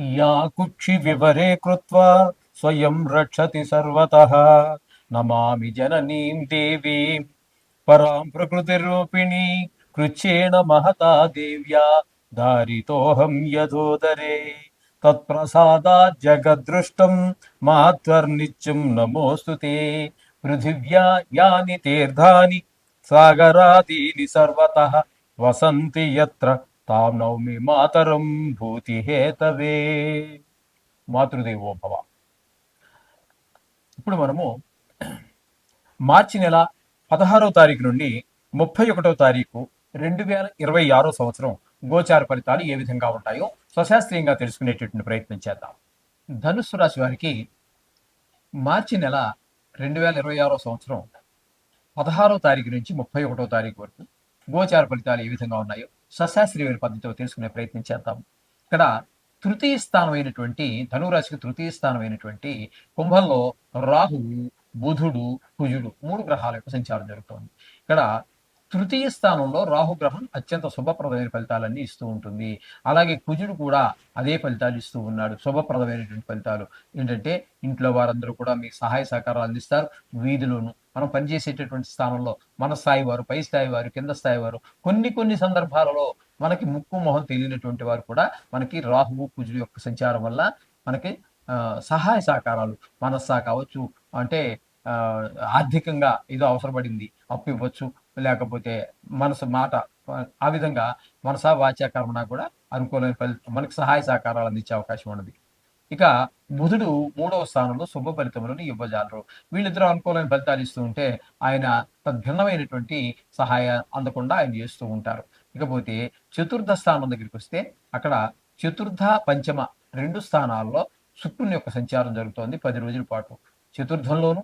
या कुक्षि विवरे कृत्वा स्वयं रक्षति सर्वतः नमामि जननीं देवीं परां प्रकृतिरूपिणी कृच्छ्रेण महता देव्या धारितोऽहं यथोदरे तत्प्रसादात् जगद्दृष्टं मात्वर्नित्यं नमोऽस्तु ते पृथिव्या यानि तीर्थानि सागरादीनि सर्वतः वसन्ति यत्र తాం నౌమి మాతరం భూతి హేతవే. మాతృదేవో భవ. ఇప్పుడు మనము మార్చి నెల 16వ తారీఖు నుండి 31వ తారీఖు 2026 సంవత్సరం గోచార ఫలితాలు ఏ విధంగా ఉంటాయో స్వశాస్త్రీయంగా తెలుసుకునేటటువంటి ప్రయత్నం చేద్దాం. ధనుస్సు రాశి వారికి మార్చి నెల 2026 సంవత్సరం 16వ తారీఖు నుంచి 31వ తారీఖు వరకు గోచార ఫలితాలు ఏ విధంగా ఉన్నాయో స్వశాస్త్రీయ పద్ధతితో తెలుసుకునే ప్రయత్నం చేద్దాం. ఇక్కడ తృతీయ స్థానమైనటువంటి ధనురాశికి తృతీయ స్థానమైనటువంటి కుంభంలో రాహువు, బుధుడు, కుజుడు 3 గ్రహాల యొక్క సంచారం జరుగుతోంది. ఇక్కడ తృతీయ స్థానంలో రాహుగ్రహం అత్యంత శుభప్రదమైన ఫలితాలన్నీ ఇస్తూ ఉంటుంది. అలాగే కుజుడు కూడా అదే ఫలితాలు ఇస్తూ ఉన్నాడు. శుభప్రదమైనటువంటి ఫలితాలు ఏంటంటే ఇంట్లో వారందరూ కూడా మీకు సహాయ సహకారాలు అందిస్తారు. వీధిలోను మనం పనిచేసేటటువంటి స్థానంలో మన స్థాయి వారు, పై స్థాయి వారు, కింద స్థాయి వారు, కొన్ని సందర్భాలలో మనకి ముక్కు మొహం తెలియనటువంటి వారు కూడా మనకి రాహువు కుజుడు యొక్క సంచారం వల్ల మనకి సహాయ సహకారాలు మనస్సా కావచ్చు, అంటే ఆర్థికంగా ఏదో అవసరపడింది అప్పు ఇవ్వచ్చు, లేకపోతే మనసు మాట, ఆ విధంగా మనసా వాచా కర్మణ కూడా అనుకూలమైన ఫలితం మనకి సహాయ సహకారాలు అందించే అవకాశం ఉన్నది. ఇక బుధుడు 3వ స్థానంలో శుభ ఫలితములను ఇవ్వజాలరు. వీళ్ళిద్దరూ అనుకూలమైన ఫలితాలు ఇస్తూ ఉంటే ఆయన తద్భిన్నమైనటువంటి సహాయం అందకుండా ఆయన చేస్తూ ఉంటారు. ఇకపోతే చతుర్థ స్థానం దగ్గరికి వస్తే అక్కడ చతుర్థ పంచమ 2 స్థానాల్లో శుక్రుని యొక్క సంచారం జరుగుతోంది 10 రోజుల పాటు చతుర్థంలోను,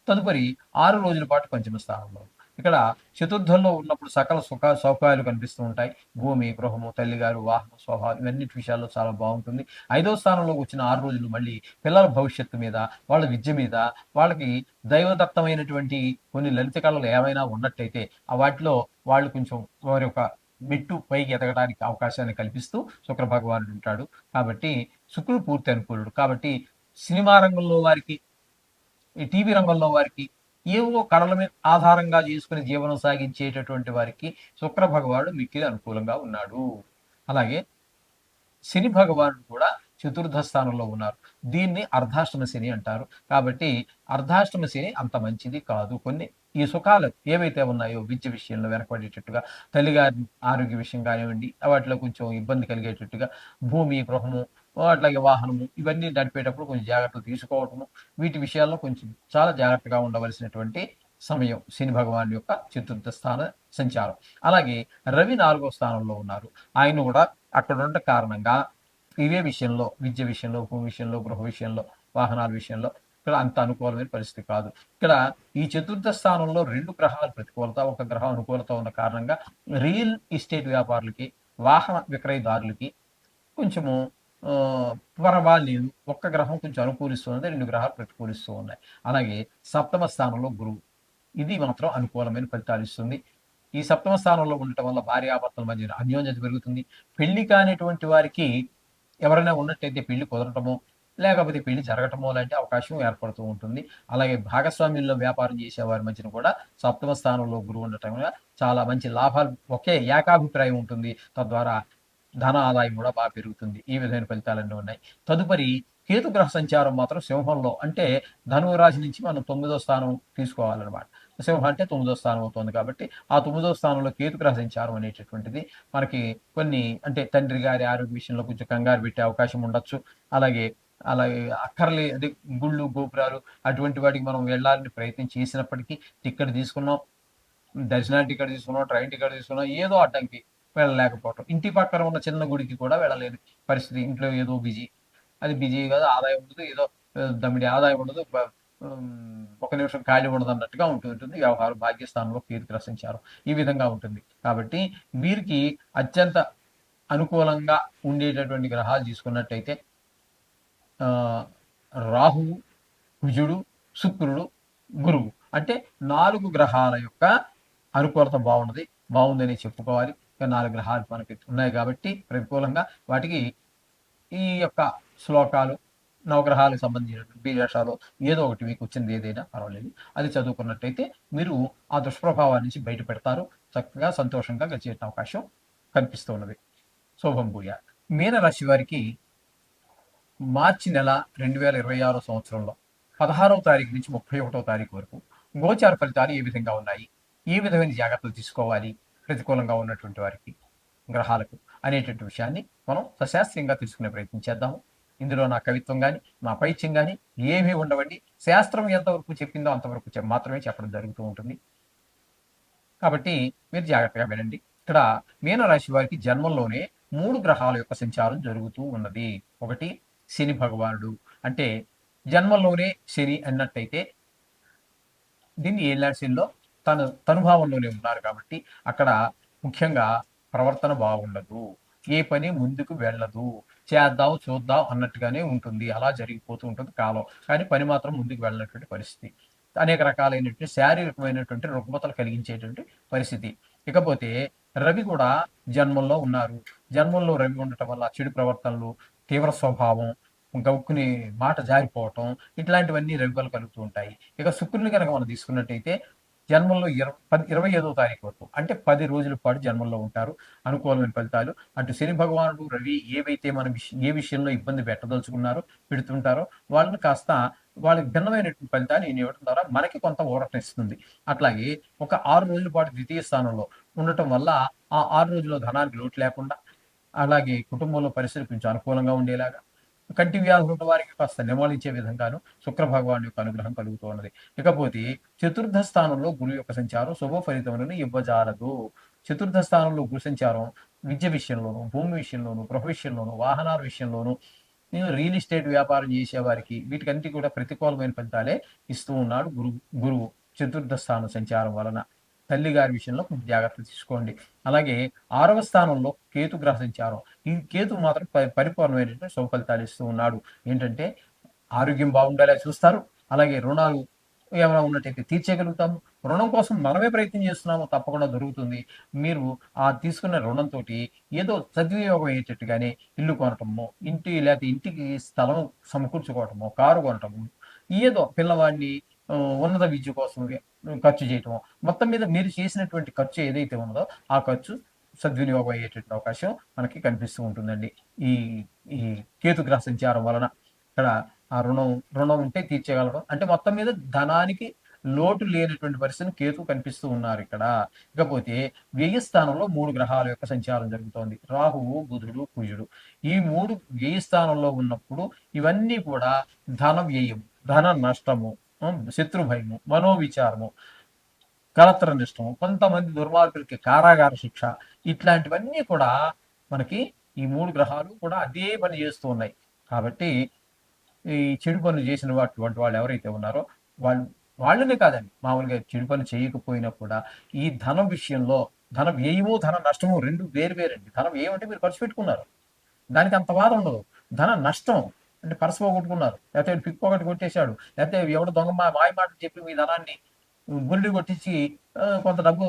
తదుపరి 6 రోజుల పాటు పంచమ స్థానంలో. ఇక్కడ చతుర్థంలో ఉన్నప్పుడు సకల సుఖ సౌకర్యాలు కనిపిస్తూ ఉంటాయి. భూమి, గృహము, తల్లిగారు, వాహనం, స్వభావం ఇవన్నిటి విషయాల్లో చాలా బాగుంటుంది. 5వ స్థానంలోకి వచ్చిన 6 రోజులు మళ్ళీ పిల్లల భవిష్యత్తు మీద, వాళ్ళ విద్య మీద, వాళ్ళకి దైవదత్తమైనటువంటి కొన్ని లలిత కళలు ఏమైనా ఉన్నట్టయితే వాటిలో వాళ్ళు కొంచెం వారి యొక్క మెట్టు పైకి ఎదగడానికి అవకాశాన్ని కల్పిస్తూ శుక్ర భగవానుడు ఉంటాడు. కాబట్టి శుక్రుడు పూర్తి అనుకూలుడు. కాబట్టి సినిమా రంగంలో వారికి, ఈ టీవీ రంగంలో వారికి, ఏవో కళల మీద ఆధారంగా చేసుకుని జీవనం సాగించేటటువంటి వారికి శుక్ర భగవానుడు మిక్కిలి అనుకూలంగా ఉన్నాడు. అలాగే శని భగవానుడు కూడా చతుర్థ స్థానంలో ఉన్నారు. దీన్ని అర్ధాష్టమ శని అంటారు. కాబట్టి అర్ధాష్టమ శని అంత మంచిది కాదు. కొన్ని ఈ సుఖాలు ఏవైతే ఉన్నాయో విద్య విషయంలో వెనకబడేటట్టుగా, తల్లిగారి ఆరోగ్య విషయం కానివ్వండి, వాటిలో కొంచెం ఇబ్బంది కలిగేటట్టుగా, భూమి, గృహము, అట్లాగే వాహనము ఇవన్నీ నడిపేటప్పుడు కొంచెం జాగ్రత్తలు తీసుకోవటము, వీటి విషయాల్లో కొంచెం చాలా జాగ్రత్తగా ఉండవలసినటువంటి సమయం శని భగవాన్ యొక్క చతుర్థ స్థాన సంచారం. అలాగే రవి 4వ స్థానంలో ఉన్నారు. ఆయన కూడా అక్కడ ఉండటం కారణంగా ఇవే విషయంలో, విద్య విషయంలో, భూమి విషయంలో, గృహ విషయంలో, వాహనాల విషయంలో ఇక్కడ అంత అనుకూలమైన పరిస్థితి కాదు. ఇక్కడ ఈ చతుర్థ స్థానంలో 2 గ్రహాల ప్రతికూలత, ఒక గ్రహం అనుకూలత ఉన్న కారణంగా రియల్ ఎస్టేట్ వ్యాపారులకి, వాహన విక్రయదారులకి కొంచెము పర్వాలేదు. ఒక్క గ్రహం కొంచెం అనుకూలిస్తున్నది, 2 గ్రహాలు ప్రతికూలిస్తూ ఉన్నాయి. అలాగే సప్తమ స్థానంలో గురువు, ఇది మాత్రం అనుకూలమైన ఫలితాలు ఇస్తుంది. ఈ సప్తమ స్థానంలో ఉండటం వల్ల భార్యాభర్తల మధ్య అన్యోన్యత పెరుగుతుంది. పెళ్లి కానిటువంటి వారికి ఎవరైనా ఉన్నట్టయితే పెళ్లి కుదరటమో, లేకపోతే పెళ్లి జరగటమో లాంటి అవకాశం ఏర్పడుతూ ఉంటుంది. అలాగే భాగస్వామ్యంలో వ్యాపారం చేసే వారి మధ్యన కూడా సప్తమ స్థానంలో గురువు ఉండటం వల్ల చాలా మంచి లాభాలు, ఒకే ఏకాభిప్రాయం ఉంటుంది. తద్వారా ధన ఆదాయం కూడా బాగా పెరుగుతుంది. ఈ విధమైన ఫలితాలన్నీ ఉన్నాయి. తదుపరి కేతుగ్రహ సంచారం మాత్రం సింహంలో, అంటే ధనువు రాశి నుంచి మనం 9వ స్థానం తీసుకోవాలన్నమాట. సింహం అంటే 9వ స్థానం అవుతుంది. కాబట్టి ఆ 9వ స్థానంలో కేతుగ్రహ సంచారం అనేటటువంటిది మనకి కొన్ని, అంటే తండ్రి గారి ఆరోగ్య విషయంలో కొంచెం కంగారు పెట్టే అవకాశం ఉండొచ్చు. అలాగే అలాగే అదే గుళ్ళు, గోపురాలు అటువంటి వాటికి మనం వెళ్ళాలని ప్రయత్నం చేసినప్పటికీ టికెట్ తీసుకున్నాం, దర్శనానికి టికెట్ తీసుకున్నాం, ట్రైన్ టికెట్ తీసుకున్నాం, ఏదో అడ్డంకి వెళ్ళలేకపోవటం. ఇంటి పక్కన ఉన్న చిన్న గుడికి కూడా వెళ్ళలేని పరిస్థితి. ఇంట్లో ఏదో బిజీ, అది బిజీ కాదు, ఆదాయం ఉండదు, ఏదో దమ్మిడి ఆదాయం ఉండదు, ఒక నిమిషం ఖాళీ ఉండదు అన్నట్టుగా ఉంటుంది వ్యవహారం. భాగ్యస్థానంలో కేతుగ్రహ సంచారం ఈ విధంగా ఉంటుంది. కాబట్టి వీరికి అత్యంత అనుకూలంగా ఉండేటటువంటి గ్రహాలు తీసుకున్నట్టయితే రాహువు, కుజుడు, శుక్రుడు, గురువు, అంటే 4 గ్రహాల యొక్క అనుకూలత బాగుందని చెప్పుకోవాలి. 4 గ్రహాలు మనకి ఉన్నాయి కాబట్టి ప్రతికూలంగా వాటికి ఈ యొక్క శ్లోకాలు, నవగ్రహాలకు సంబంధించినటువంటి బీజాక్షరాలు ఏదో ఒకటి మీకు వచ్చింది ఏదైనా పర్వాలేదు. అది చదువుకున్నట్టయితే మీరు ఆ దుష్ప్రభావాల నుంచి బయటపెడతారు. చక్కగా సంతోషంగా గడిచే అవకాశం కనిపిస్తూ ఉన్నది. శుభం భూయ. మీనరాశి వారికి మార్చి నెల 2026 సంవత్సరంలో 16వ తారీఖు నుంచి 31వ తారీఖు వరకు గోచార ఫలితాలు ఏ విధంగా ఉన్నాయి, ఏ విధమైన జాగ్రత్తలు తీసుకోవాలి ప్రతికూలంగా ఉన్నటువంటి వారికి గ్రహాలకు అనేటువంటి విషయాన్ని మనం సశాస్త్రీయంగా తెలుసుకునే ప్రయత్నం చేద్దాము. ఇందులో నా కవిత్వం కానీ నా పైత్యం కానీ ఏమీ ఉండవండి. శాస్త్రం ఎంతవరకు చెప్పిందో అంతవరకు మాత్రమే చెప్పడం జరుగుతూ ఉంటుంది. కాబట్టి మీరు జాగ్రత్తగా వినండి. ఇక్కడ మీనరాశి వారికి జన్మంలోనే 3 గ్రహాల యొక్క సంచారం జరుగుతూ ఉన్నది. ఒకటి శని భగవానుడు, అంటే జన్మంలోనే శని అన్నట్టయితే దీన్ని ఏళ్ళ శనిలో తనుభావంలోనే ఉన్నారు కాబట్టి అక్కడ ముఖ్యంగా ప్రవర్తన బాగుండదు, ఏ పని ముందుకు వెళ్ళదు, చేద్దాం చూద్దాం అన్నట్టుగానే ఉంటుంది. అలా జరిగిపోతూ ఉంటుంది కాలం. కానీ పని మాత్రం ముందుకు వెళ్ళినటువంటి పరిస్థితి, అనేక రకాలైనటువంటి శారీరకమైనటువంటి రుగ్మతలు కలిగించేటువంటి పరిస్థితి. ఇకపోతే రవి కూడా జన్మంలో ఉన్నారు. జన్మంలో రవి ఉండటం వల్ల చెడు ప్రవర్తనలు, తీవ్ర స్వభావం, గౌక్కుని మాట జారిపోవటం, ఇట్లాంటివన్నీ రవి వల్ల కలుగుతూ ఉంటాయి. ఇక శుక్రుని కనుక మనం తీసుకున్నట్టయితే జన్మంలో 25వ తారీఖు వరకు, అంటే 10 రోజుల పాటు జన్మంలో ఉంటారు. అనుకూలమైన ఫలితాలు. అటు శని భగవానుడు, రవి ఏవైతే మనం ఏ విషయంలో ఇబ్బంది పెట్టదలుచుకున్నారో పెడుతుంటారో వాళ్ళని కాస్త వాళ్ళకి భిన్నమైనటువంటి ఫలితాన్ని ఈయన ఇవ్వడం ద్వారా మనకి కొంత ఊరటనిస్తుంది. అట్లాగే ఒక 6 రోజుల పాటు ద్వితీయ స్థానంలో ఉండటం వల్ల ఆ 6 రోజుల్లో ధనానికి లోటు లేకుండా, అలాగే కుటుంబంలో పరిస్థితులు కొంచెం అనుకూలంగా ఉండేలాగా, కంటి వ్యాధులు ఉన్న వారికి కాస్త నివాళించే విధంగాను శుక్ర భగవాన్ యొక్క అనుగ్రహం కలుగుతూ ఉన్నది. ఇకపోతే చతుర్థ స్థానంలో గురు యొక్క సంచారం శుభ ఫలితములను ఇవ్వజాలదు. చతుర్థ స్థానంలో గురు సంచారం విద్య విషయంలోను, భూమి విషయంలోను, గృహ విషయంలోను, వాహనాల విషయంలోను, రియల్ ఎస్టేట్ వ్యాపారం చేసే వారికి వీటికంటే కూడా ప్రతికూలమైన ఫలితాలే ఇస్తూ ఉన్నాడు గురువు చతుర్థ స్థానం సంచారం వలన. తల్లి గారి విషయంలో కొంచెం జాగ్రత్త తీసుకోండి. అలాగే 6వ స్థానంలో కేతు గ్రహ సంచారం. ఈ కేతు మాత్రం పరిపూర్ణమైనటువంటి శుభ ఫలితాలు ఇస్తూ ఉన్నాడు. ఏంటంటే ఆరోగ్యం బాగుండేలా చూస్తారు. అలాగే రుణాలు ఏమైనా ఉన్నట్టయితే తీర్చేయగలుగుతాము. రుణం కోసం మనమే ప్రయత్నం చేస్తున్నాము, తప్పకుండా దొరుకుతుంది. మీరు ఆ తీసుకున్న రుణంతో ఏదో సద్వినియోగం అయ్యేటట్టుగానే ఇల్లు కొనటము, లేకపోతే ఇంటికి స్థలం సమకూర్చుకోవటము, కారు కొనటము, ఏదో పిల్లవాడిని ఉన్నత విద్య కోసం ఖర్చు చేయటం, మొత్తం మీద మీరు చేసినటువంటి ఖర్చు ఏదైతే ఉన్నదో ఆ ఖర్చు సద్వినియోగం అయ్యేటటువంటి అవకాశం మనకి కనిపిస్తూ ఉంటుందండి. ఈ ఈ కేతుగ్రహ సంచారం వలన ఇక్కడ ఆ రుణం ఉంటే తీర్చగలడం, అంటే మొత్తం మీద ధనానికి లోటు లేనటువంటి పరిస్థితిని కేతు కనిపిస్తూ ఉన్నారు ఇక్కడ. ఇకపోతే వ్యయ స్థానంలో 3 గ్రహాల యొక్క సంచారం జరుగుతోంది. రాహువు, బుధుడు, కుజుడు. ఈ 3 వ్యయ స్థానంలో ఉన్నప్పుడు ఇవన్నీ కూడా ధన వ్యయం, ధన నష్టము, శత్రు భయము, మనోవిచారము, కలత్ర నిష్టము, కొంతమంది దుర్మార్గులకి కారాగార శిక్ష, ఇట్లాంటివన్నీ కూడా మనకి ఈ 3 గ్రహాలు కూడా అదే పని చేస్తూ ఉన్నాయి. కాబట్టి ఈ చెడు పనులు చేసిన వంటి వాళ్ళు ఎవరైతే ఉన్నారో వాళ్ళనే కాదండి, మామూలుగా చెడు పని చేయకపోయినా కూడా ఈ ధనం విషయంలో ధన వ్యయము, ధన నష్టము 2 వేరండి. ధనం వ్యయం అంటే మీరు ఖర్చు పెట్టుకున్నారు, దానికి అంత బాధ ఉండదు. ధన నష్టం అంటే పర్స్ పోగొట్టుకున్నారు, లేకపోతే పిక్ పాకెట్ కొట్టేశాడు, లేకపోతే ఎవడో దొంగ మాయ మాటలు చెప్పి మీ ధనాన్ని గుండె కొట్టించి కొంత డబ్బు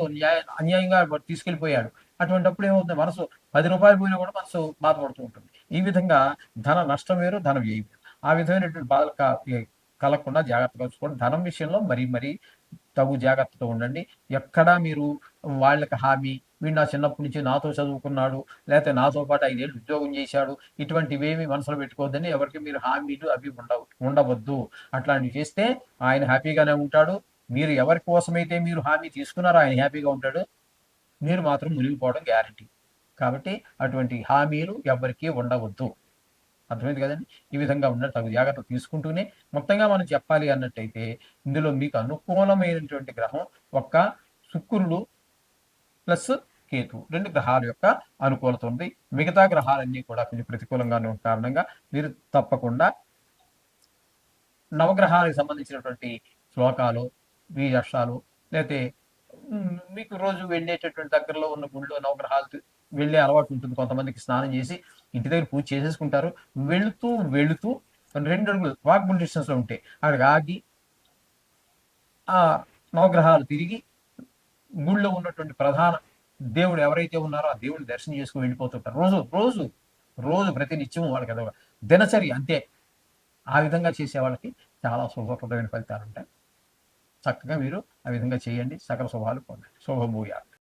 అన్యాయంగా తీసుకెళ్ళిపోయాడు. అటువంటిప్పుడు ఏమవుతుంది, మనసు 10 రూపాయలు పోయినా కూడా మనసు బాధపడుతూ ఉంటుంది. ఈ విధంగా ధన నష్టం వేరు, ధన వ్యయం వేరు. ఆ విధమైనటువంటి బాధలు కలగకుండా జాగ్రత్తగా చూసుకోండి. ధనం విషయంలో మరీ తగు జాగ్రత్తతో ఉండండి. ఎక్కడా మీరు వాళ్ళకి హామీ, వీడు నా చిన్నప్పటి నుంచి నాతో చదువుకున్నాడు, లేకపోతే నాతో పాటు 5 ఏళ్ళు ఉద్యోగం చేశాడు, ఇటువంటివేమీ మనసులో పెట్టుకోవద్దని ఎవరికి మీరు హామీలు అవి ఉండవద్దు. అట్లాంటివి చేస్తే ఆయన హ్యాపీగానే ఉంటాడు. మీరు ఎవరి కోసమైతే మీరు హామీ తీసుకున్నారో ఆయన హ్యాపీగా ఉంటాడు, మీరు మాత్రం మునిగిపోవడం గ్యారంటీ. కాబట్టి అటువంటి హామీలు ఎవరికీ ఉండవద్దు. అర్థమైంది కదండి. ఈ విధంగా ఉన్నట్టు తగు జాగ్రత్తలు తీసుకుంటూనే మొత్తంగా మనం చెప్పాలి అన్నట్టయితే ఇందులో మీకు అనుకూలమైనటువంటి గ్రహం ఒక్క శుక్రుడు ప్లస్ కేతు, 2 గ్రహాల యొక్క అనుకూలత ఉంది. మిగతా గ్రహాలన్నీ కూడా కొంచెం ప్రతికూలంగానే ఉన్న కారణంగా మీరు తప్పకుండా నవగ్రహాలకు సంబంధించినటువంటి శ్లోకాలు, బీజాక్షరాలు, లేకపోతే మీకు రోజు వెళ్ళేటటువంటి దగ్గరలో ఉన్న గుడిలో నవగ్రహాలు వెళ్ళే అలవాటు ఉంటుంది. కొంతమందికి స్నానం చేసి ఇంటి దగ్గర పూజ చేసేసుకుంటారు. వెళుతూ 2 అడుగులు వాకబుల్ డిస్టెన్స్ లో ఉంటే అక్కడికి ఆగి ఆ నవగ్రహాలు తిరిగి గుళ్ళో ఉన్నటువంటి ప్రధాన దేవుడు ఎవరైతే ఉన్నారో ఆ దేవుడిని దర్శనం చేసుకుని వెళ్ళిపోతుంటారు. రోజు రోజు ప్రతినిత్యం వాళ్ళకి అదొక దినచర్య అంతే. ఆ విధంగా చేసే వాళ్ళకి చాలా శుభప్రదమైన ఫలితాలు ఉంటాయి. చక్కగా మీరు ఆ విధంగా చేయండి. సకల శుభాలు పొందండి. శుభభూయాలు.